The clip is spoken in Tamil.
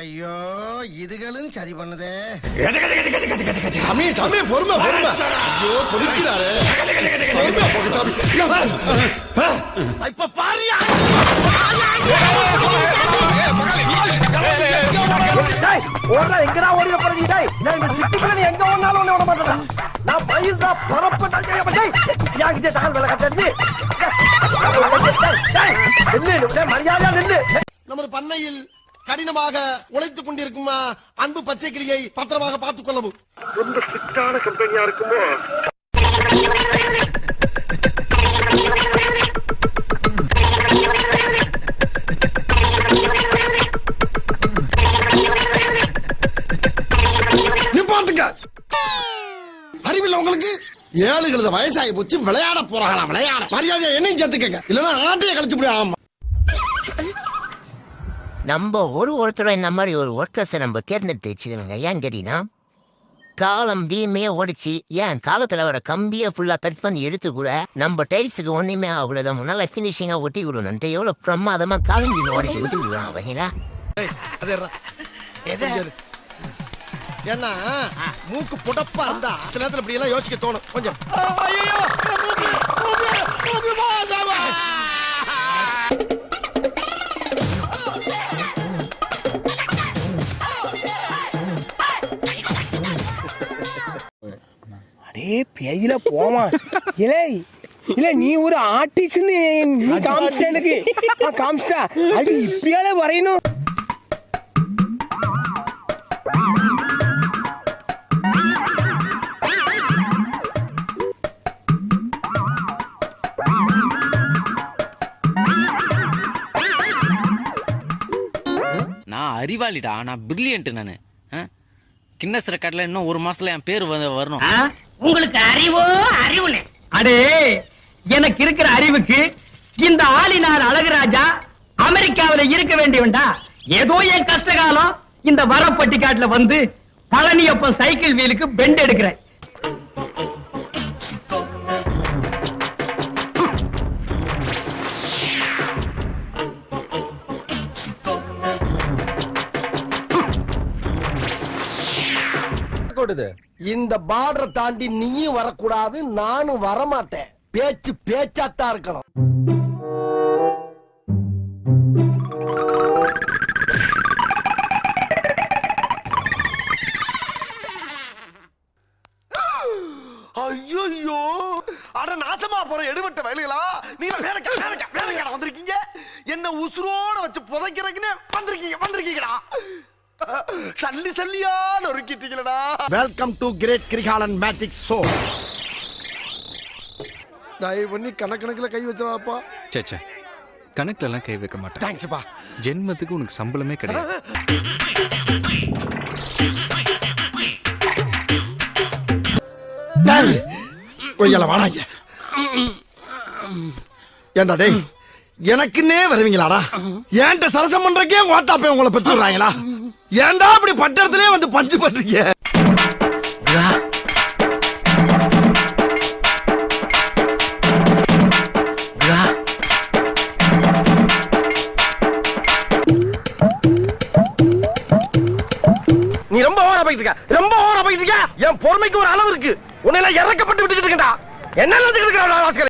ஐயோ இதுகளும் சரி பண்ணுதே. சாமி சாமி பொறுமை பொறுமை. ஐயோ பொறுக்கிறாரு. இப்ப பாரியா எங்கடா ஓடி போறீங்க? எங்க ஒன்னாலும் விட மாட்டேன். நான் பயிர்தா பரப்பு தகவல் வேலை கட்டது மரியாதையா நின்று. நமது பண்ணையில் கடினமாக உழைத்துக் கொண்டிருக்கும் அன்பு பச்சை கிளியை பத்திரமாக பார்த்துக் கொள்ளவும். ரொம்ப ஸ்ட்ரிக்டான கம்பெனியா இருக்குமோ? நிப்பாட்டுங்க. அறிவில்லை உங்களுக்கு? 7 கழுத வயசாகி போச்சு, விளையாட போறாங்களா? விளையாட மரியாதையா என்னையும் சேர்த்துக்கங்க, இல்லன்னா நாட்டையே கழிச்சு முடியும். ஆமா, நம்ம ஒருத்தரை இந்த மாதிரி ஒரு ஒர்க்கர்ஸை நம்ம தேர்ந்தெடுத்து வச்சுக்கணுங்க. ஏன் கேட்டீங்கன்னா, காலம் பீமே ஓடிச்சு. ஏன் காலத்தில் வர கம்பியை ஃபுல்லாக கட் பண்ணி எடுத்து கூட நம்ம டைல்ஸுக்கு ஒன்றுமே ஆகக்கூடாது, நல்லா ஃபினிஷிங்காக ஒட்டி விடணுன்ட்டு எவ்வளோ பிரமாதமாக காலஞ்சி ஓடிச்சு விட்டு விடுவாங்க. வைங்களா ஏன்னா மூக்கு புடப்பா இருந்தா சில நேரத்துல இப்படி எல்லாம் யோசிக்க தோணும். கொஞ்சம் அடே பேயில போமா. இலே இல்ல நீ ஒரு ஆர்டிஸ்ட்னு நீ காமிச்சிட்ட, எனக்கு காமிச்சிட்டா. அது இப்படியால வரையணும். நான் அறிவாளிடா, நான் பிரில்லியன்ட். நானு கின்னஸ் ரெக்கார்ட்ல இன்னும் 1 மாசத்துல என் பேர் வரணும். உங்களுக்கு அறிவோ அறிவுல? அடே எனக்கு இருக்கிற அறிவுக்கு இந்த ஆளினார் அழகுராஜா அமெரிக்காவில இருக்க வேண்டியவன்டா. ஏதோ என் கஷ்டகாலம் இந்த வரப்பட்டிக்காட்டுல வந்து பழனியப்பன் சைக்கிள் வீலுக்கு பெண்ட் எடுக்கிறேன். இந்த பார்டரை தாண்டி நீயும் வரக்கூடாது, நானும் வரமாட்டேன். பேச்சு பேச்சாத்தான் இருக்கணும். ஐயோ அட நாசமா போற எடுபட்ட வயலுகளா, நீங்க வேலைக்கார வந்திருக்கீங்க. என்ன உசுரோட வச்சு புதைக்கிறதுக்குன்னு வந்திருக்கீங்கடா. சல்லி சல்லியா நொறுக்கிட்டீங்களா. Welcome to great Kirikalan magic show. தயவு பண்ணி கணக்கணக்கில் கை வச்சிடாப்பா. சேச்சே, கணக்குல எல்லாம் கை வைக்க மாட்டேன். தேங்க்ஸ்ப்பா. ஜென்மத்துக்கு உனக்கு சம்பளமே கிடையாது. கொய்யால வாடாங்க. ஏண்டா டேய், எனக்குன்னே வருவீங்களாடா? ஏன்ட்ட சரசம் பண்றக்கே ஓட்டாப்பே உங்களை பெற்று விடுறாங்களா? ஏன்டா அப்படி பட்டத்திலே வந்து பஞ்சு பண்றீங்க? நீ ரொம்ப ஓவரா போயிட்டு இருக்க. என் பொறுமைக்கு ஒரு அளவு இருக்கு. உன்னை எல்லாம் இறக்கப்பட்டு விட்டுக்கிட்டு இருக்கா. என்ன